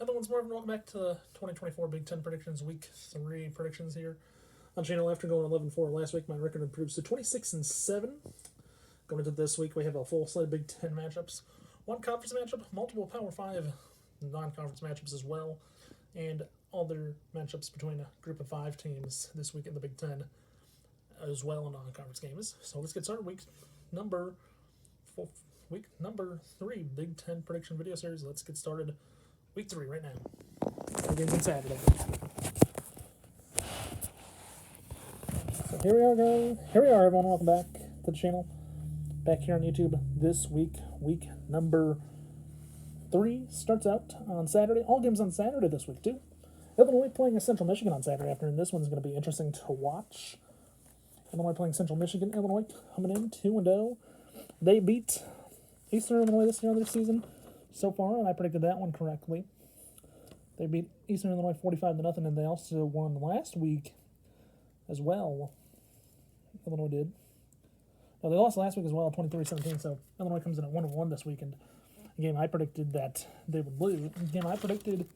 Hello, once more, welcome back to the 2024 Big Ten Predictions Week 3 predictions here on channel. After going 11-4 last week, my record improves to 26-7. Going into this week, we have a full slate of Big Ten matchups, one conference matchup, multiple Power 5 non-conference matchups as well, and other matchups between a group of 5 teams this week in the Big Ten as well in non-conference games. So let's get started. Week number 3 Big Ten prediction video series. Let's get started. Week 3 right now. Games on Saturday. So here we are, guys. Here we are, everyone. Welcome back to the channel. Back here on YouTube this week. Week number 3 starts out on Saturday. All games on Saturday this week, too. Illinois playing Central Michigan on Saturday afternoon. This one's going to be interesting to watch. Illinois playing Central Michigan. Illinois coming in 2-0. They beat Eastern Illinois this year on their season so far, and I predicted that one correctly. They beat Eastern Illinois 45-0, and they also won last week as well. Illinois did. No, they lost last week as well, 23-17, so Illinois comes in at 1-1 this week, and a game I predicted that they would lose. A game I predicted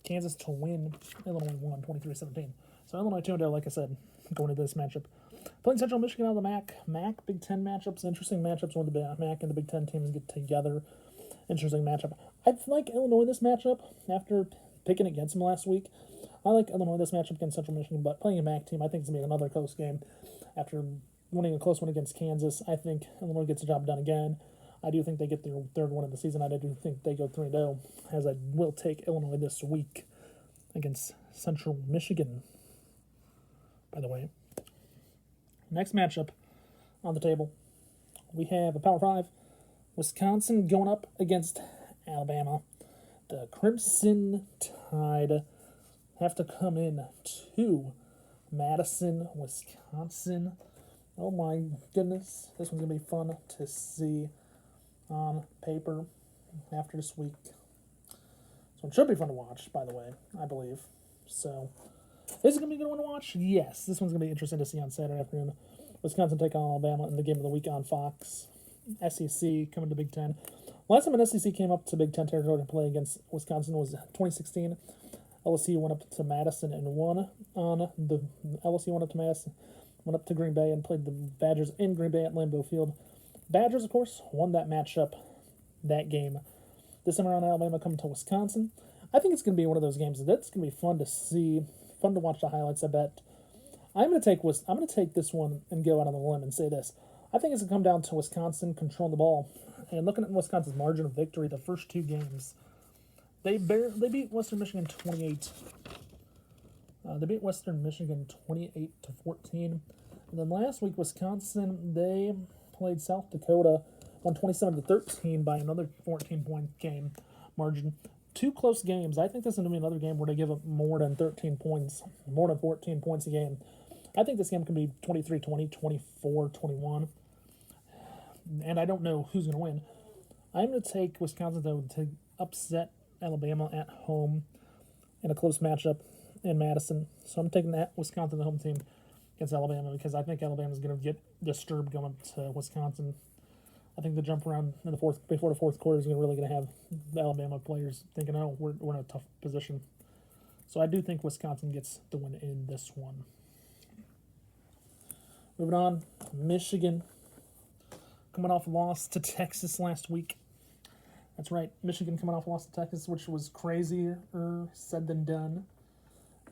Kansas to win. Illinois won 23-17. So Illinois 2-0, like I said, going into this matchup. Playing Central Michigan out of the MAC Big Ten matchups, interesting matchups when the MAC and the Big Ten teams get together. Interesting matchup. I like Illinois this matchup after picking against them last week. I like Illinois this matchup against Central Michigan, but playing a MAC team, I think it's going to be another close game. After winning a close one against Kansas, I think Illinois gets the job done again. I do think they get their third one of the season. I do think they go 3-0, as I will take Illinois this week against Central Michigan, by the way. Next matchup on the table, we have a Power 5. Wisconsin going up against Alabama. The Crimson Tide have to come in to Madison, Wisconsin. Oh my goodness, this one's going to be fun to see on paper after this week. So it should be fun to watch, by the way, I believe. So, is it going to be a good one to watch? Yes, this one's going to be interesting to see on Saturday afternoon. Wisconsin take on Alabama in the game of the week on Fox. SEC coming to Big Ten. Last time an SEC came up to Big Ten territory to play against Wisconsin was 2016. LSU went up to Madison and won on the LSU went up to Madison, went up to Green Bay and played the Badgers in Green Bay at Lambeau Field. Badgers, of course, won that matchup, that game. This time around, Alabama coming to Wisconsin. I think it's going to be one of those games that's going to be fun to see, fun to watch the highlights. I bet. I'm going to take this one and go out on the limb and say this. I think it's going to come down to Wisconsin controlling the ball. And looking at Wisconsin's margin of victory, the first 2 games, they beat Western Michigan 28. They beat Western Michigan 28-14. And then last week, Wisconsin, they played South Dakota, won 27-13 by another 14-point game margin. 2 close games. I think this is going to be another game where they give up more than 13 points, more than 14 points a game. I think this game can be 23-20, 24-21. And I don't know who's going to win. I'm going to take Wisconsin, though, to upset Alabama at home in a close matchup in Madison. So I'm taking that Wisconsin, the home team, against Alabama because I think Alabama's going to get disturbed going up to Wisconsin. I think the jump around in the before the fourth quarter is really going to have the Alabama players thinking, oh, we're in a tough position. So I do think Wisconsin gets the win in this one. Moving on, Michigan coming off a loss to Texas last week. That's right, Michigan coming off a loss to Texas, which was crazier said than done.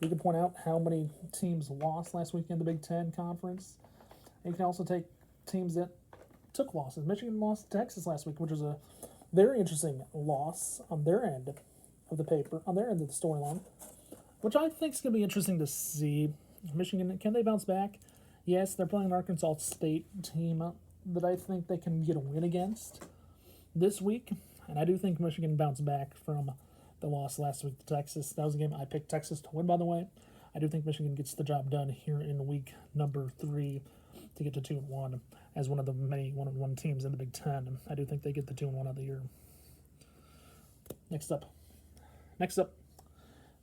You can point out how many teams lost last week in the Big Ten Conference. And you can also take teams that took losses. Michigan lost to Texas last week, which was a very interesting loss on their end of the paper, on their end of the storyline, which I think is going to be interesting to see. Michigan, can they bounce back? Yes, they're playing an Arkansas State team that I think they can get a win against this week. And I do think Michigan bounced back from the loss last week to Texas. That was a game I picked Texas to win, by the way. I do think Michigan gets the job done here in week number 3 to get to 2-1 as one of the many 1-1 teams in the Big Ten. I do think they get the 2-1 of the year. Next up,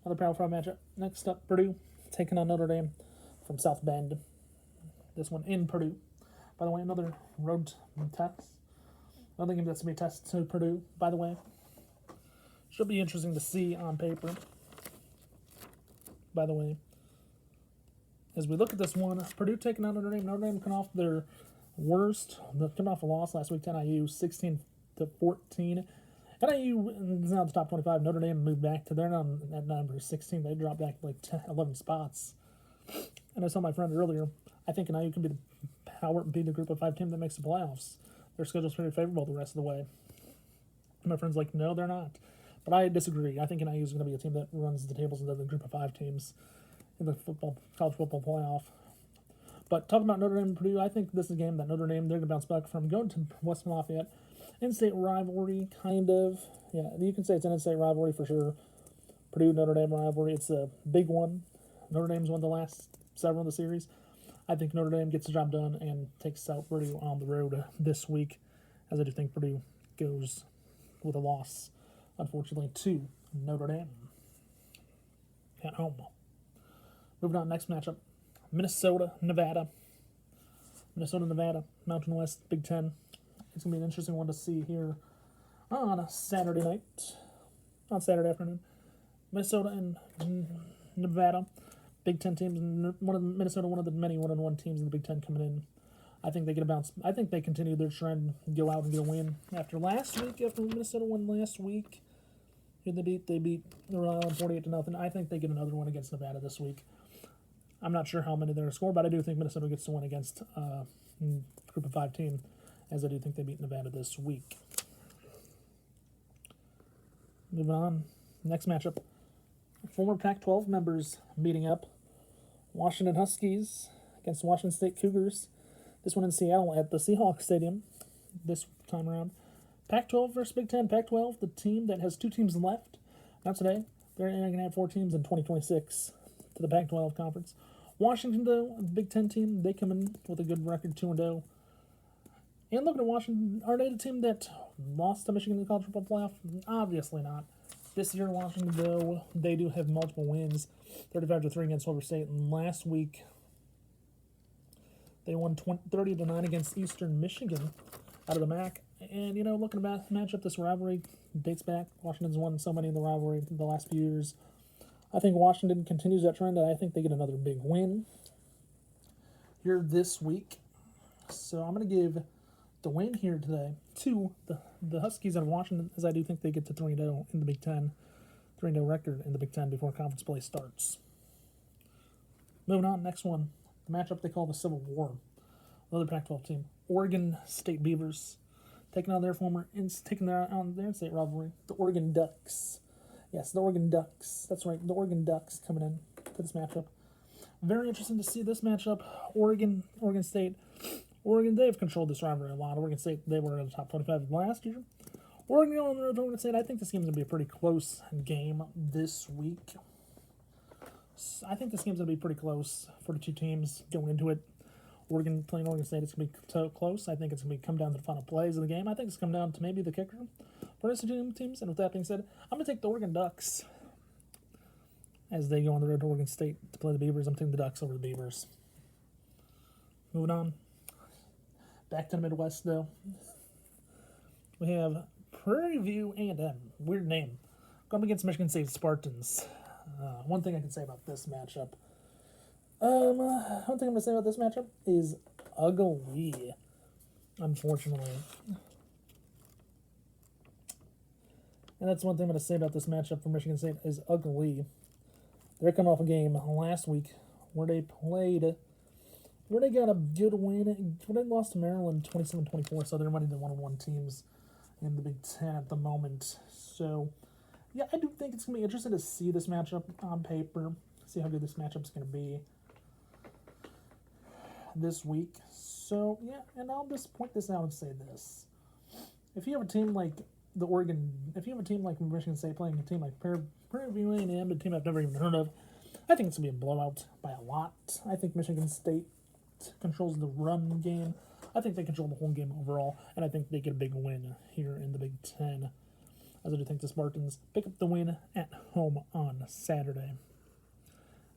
another Power 5 matchup. Next up, Purdue taking on Notre Dame from South Bend. This one in Purdue. By the way, another road test. Another game that's going to be a test to Purdue, by the way. Should be interesting to see on paper. By the way, as we look at this one, Purdue taking out Notre Dame. Notre Dame coming off their worst. They're coming off a loss last week to NIU, 16-14. NIU is now at the top 25. Notre Dame moved back to their at number 16. They dropped back like 10, 11 spots. And I saw my friend earlier, I think NIU can be the group of 5 team that makes the playoffs. Their schedule's pretty favorable the rest of the way. And my friend's like, no, they're not. But I disagree. I think NIU is going to be a team that runs the tables into the group of 5 teams in the college football playoff. But talking about Notre Dame and Purdue, I think this is a game that Notre Dame, they're going to bounce back from. Going to West Lafayette, in-state rivalry, kind of. Yeah, you can say it's an in-state rivalry for sure. Purdue-Notre Dame rivalry, it's a big one. Notre Dame's won the last several of the series. I think Notre Dame gets the job done and takes out Purdue on the road this week, as I do think Purdue goes with a loss, unfortunately, to Notre Dame at home. Moving on, next matchup, Minnesota, Nevada. Minnesota, Nevada, Mountain West, Big Ten. It's going to be an interesting one to see here on a Saturday afternoon. Minnesota and Nevada, Big Ten teams. Minnesota, one of the many 1-1 teams in the Big Ten coming in. I think they get a bounce. I think they continue their trend, go out and get a win. After Minnesota won last week, who they beat Rhode Island 48-0. I think they get another one against Nevada this week. I'm not sure how many they're going to score, but I do think Minnesota gets the win against group of 5 team, as I do think they beat Nevada this week. Moving on, next matchup. Former Pac-12 members meeting up. Washington Huskies against Washington State Cougars. This one in Seattle at the Seahawks Stadium this time around. Pac-12 versus Big Ten. Pac-12, the team that has 2 teams left. Not today. They're going to have 4 teams in 2026 to the Pac-12 conference. Washington, though, the Big Ten team, they come in with a good record, 2-0. And looking at Washington, are they the team that lost to Michigan in the college football playoff? Obviously not. This year, Washington, though, they do have multiple wins, 35-3 against Silver State. And last week, they won 30-9 against Eastern Michigan out of the MAC. And, looking at the matchup, this rivalry dates back. Washington's won so many in the rivalry in the last few years. I think Washington continues that trend, and I think they get another big win here this week. So I'm going to give the win here today to the Huskies out of Washington, as I do think they get to 3-0 in the Big Ten, 3-0 record in the Big Ten before conference play starts. Moving on, next one, the matchup they call the Civil War. Another Pac-12 team, Oregon State Beavers, taking on their in-state rivalry, the Oregon Ducks. Yes, the Oregon Ducks. That's right, the Oregon Ducks coming in to this matchup. Very interesting to see this matchup. Oregon State. Oregon, they've controlled this rivalry a lot. Oregon State, they were in the top 25 last year. Oregon State, I think this game's going to be a pretty close game this week. I think this game's going to be pretty close for the 2 teams going into it. Oregon playing Oregon State, it's going to be so close. I think it's going to come down to the final plays of the game. I think it's come down to maybe the kicker for these 2 teams. And with that being said, I'm going to take the Oregon Ducks as they go on the road to Oregon State to play the Beavers. I'm taking the Ducks over the Beavers. Moving on. Back to the Midwest, though. We have Prairie View A&M. Weird name. Going against Michigan State Spartans. One thing I can say about this matchup. One thing I'm going to say about this matchup is ugly, unfortunately. And that's one thing I'm going to say about this matchup for Michigan State is ugly. They're coming off a game last week where they got a good win. They lost to Maryland 27-24, so they're one of the 1-1 teams in the Big Ten at the moment. So, yeah, I do think it's going to be interesting to see this matchup on paper, see how good this matchup's going to be this week. So, yeah, and I'll just point this out and say this. If you have a team like Michigan State playing a team like Prairie View A&M, a team I've never even heard of, I think it's going to be a blowout by a lot. I think Michigan State controls the run game. I think they control the whole game overall, and I think they get a big win here in the Big Ten. As I do think the Spartans pick up the win at home on Saturday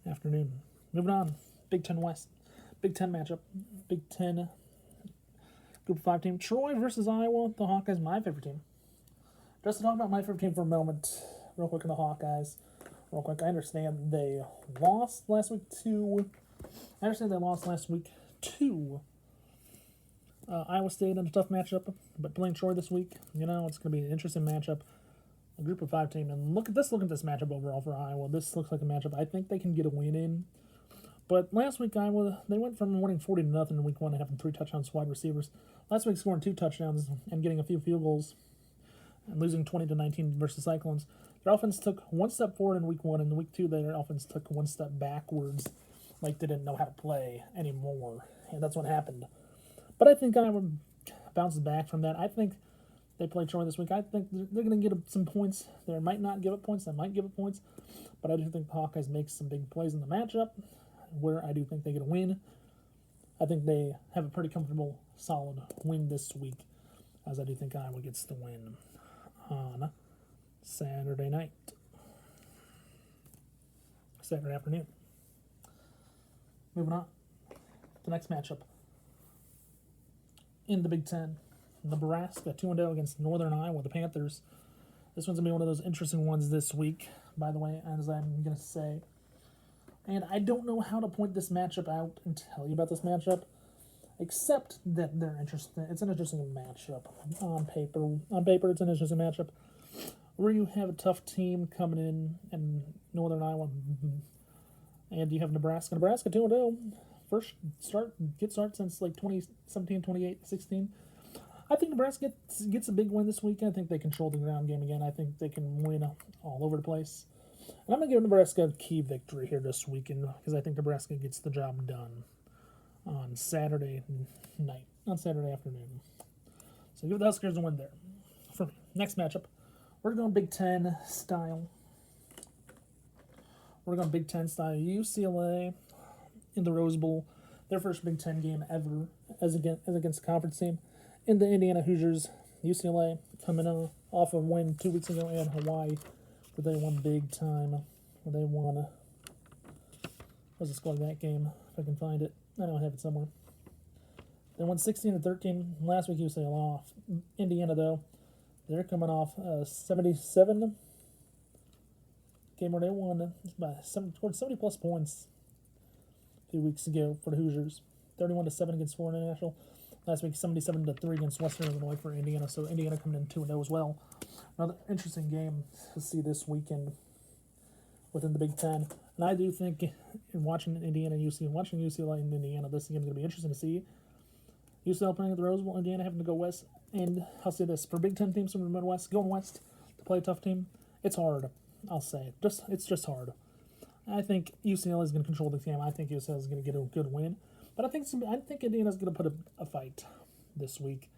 afternoon. Moving on, Big Ten West. Big Ten matchup. Big Ten Group of 5 team. Troy versus Iowa. The Hawkeyes, my favorite team. Just to talk about my favorite team for a moment, real quick in the Hawkeyes. Real quick, I understand they lost last week to. Iowa State in a tough matchup, but playing Troy this week, it's going to be an interesting matchup. A group of 5 team, and look at this matchup overall for Iowa. This looks like a matchup I think they can get a win in. But last week Iowa, they went from winning 40-0 in week 1 and having 3 touchdowns wide receivers. Last week scoring 2 touchdowns and getting a few field goals and losing 20-19 versus Cyclones. Their offense took 1 step forward in week 1, and in week 2 their offense took 1 step backwards, like they didn't know how to play anymore, and that's what happened. But I think Iowa bounces back from that. I think they play Troy this week. I think they're going to get some points. They might not give up points. They might give up points. But I do think the Hawkeyes make some big plays in the matchup where I do think they get a win. I think they have a pretty comfortable, solid win this week, as I do think Iowa gets the win on Saturday night. Saturday afternoon. Moving on. The next matchup in the Big Ten. Nebraska 2-0 against Northern Iowa, the Panthers. This one's going to be one of those interesting ones this week, by the way, as I'm going to say. And I don't know how to point this matchup out and tell you about this matchup, except that they're interesting. It's an interesting matchup on paper. On paper, it's an interesting matchup where you have a tough team coming in Northern Iowa, and you have Nebraska. Nebraska 2-0. First get start since like 2017, 28, 16. I think Nebraska gets a big win this week. I think they control the ground game again. I think they can win all over the place. And I'm going to give Nebraska a key victory here this weekend because I think Nebraska gets the job done on Saturday night, on Saturday afternoon. So give the Huskers a win there. For me. Next matchup, we're going Big Ten style. UCLA in the Rose Bowl, their first Big Ten game ever as against a conference team. In the Indiana Hoosiers, UCLA coming off a win 2 weeks ago in Hawaii, but they won big time. They won. What was the score of that game? If I can find it, I don't have it somewhere. They won 16-13 last week. UCLA off. Indiana though, they're coming off a 77 game where they won by 70 plus points a few weeks ago for the Hoosiers. 31-7 against Florida International. Last week, 77-3 against Western Illinois for Indiana. So Indiana coming in 2-0 as well. Another interesting game to see this weekend within the Big Ten. And I do think in watching UCLA and Indiana, this game is going to be interesting to see. UCLA playing at the Rose Bowl, Indiana having to go west. And I'll say this, for Big Ten teams from the Midwest, going west to play a tough team, it's hard. I'll say. It's just hard. I think UCLA is going to control the game. I think UCLA is going to get a good win. But I think Indiana's going to put a fight this week,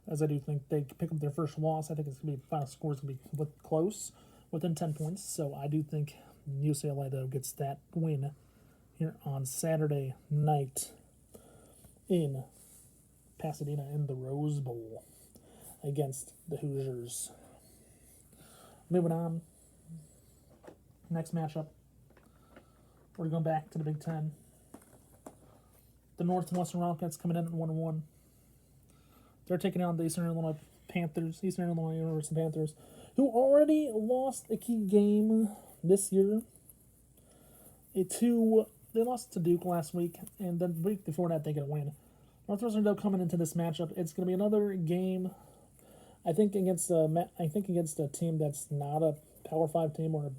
as I do think they pick up their first loss. I think it's going to be final score is going to be close, within 10 points. So I do think UCLA though gets that win here on Saturday night in Pasadena in the Rose Bowl against the Hoosiers. Moving on, next matchup, we're going back to the Big Ten. The Northwestern Wildcats coming in at 1-1. They're taking on the Eastern Illinois University Panthers, who already lost a key game this year. They lost to Duke last week, and then the week before that they get a win. Northwestern though coming into this matchup, it's going to be another game. I think against a team that's not a Power 5 team or a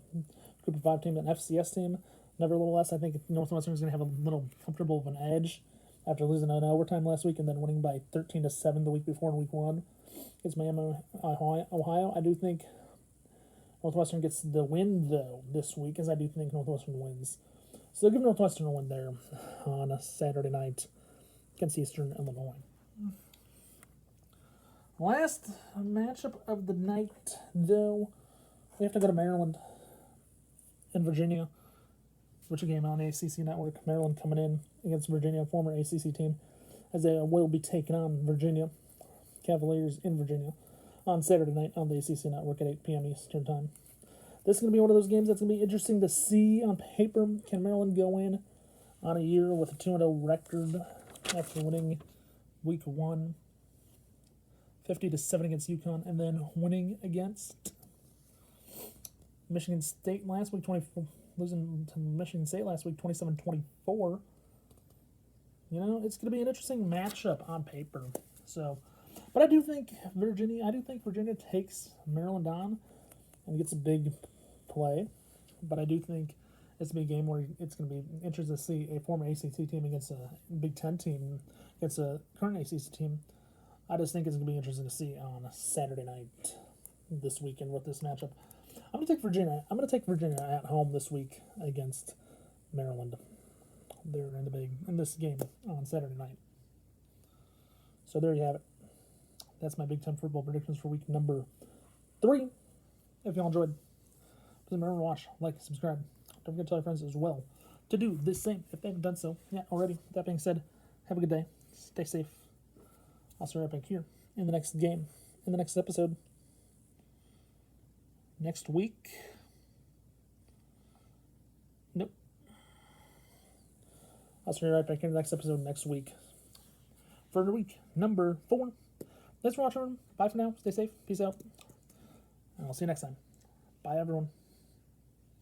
Group of 5 team, an FCS team. Nevertheless, I think Northwestern is going to have a little comfortable of an edge after losing in overtime last week and then winning by 13-7 the week before in week 1 against Miami, Ohio. I do think Northwestern gets the win, though, this week, as I do think Northwestern wins. So they'll give Northwestern a win there on a Saturday night against Eastern Illinois. Last matchup of the night, though, we have to go to Maryland and Virginia, which a game on the ACC Network. Maryland coming in against Virginia, former ACC team, as they will be taking on Virginia Cavaliers in Virginia on Saturday night on the ACC Network at 8 p.m. Eastern Time. This is going to be one of those games that's going to be interesting to see on paper. Can Maryland go in on a year with a 2-0 record after winning week 1? 50-7 against UConn, and then winning against Michigan State last week, losing to Michigan State last week, 27-24. You know, it's going to be an interesting matchup on paper. So, but I do think Virginia takes Maryland on and gets a big play. But I do think it's going to be a game where it's going to be interesting to see a former ACC team against a Big Ten team, against a current ACC team. I just think it's going to be interesting to see on a Saturday night this weekend with this matchup. I'm going to take Virginia. I'm going to take Virginia at home this week against Maryland. They're in this game on Saturday night. So there you have it. That's my Big Ten football predictions for week number 3. If y'all enjoyed, please remember to watch, like, subscribe. Don't forget to tell your friends as well to do the same if they haven't done so yet already. That being said, have a good day. Stay safe. I'll see you right back here in the next game, in the next episode. Next week. Nope. I'll see you right back here in the next episode next week. For week number 4. Thanks for watching. Bye for now. Stay safe. Peace out. And I'll see you next time. Bye, everyone.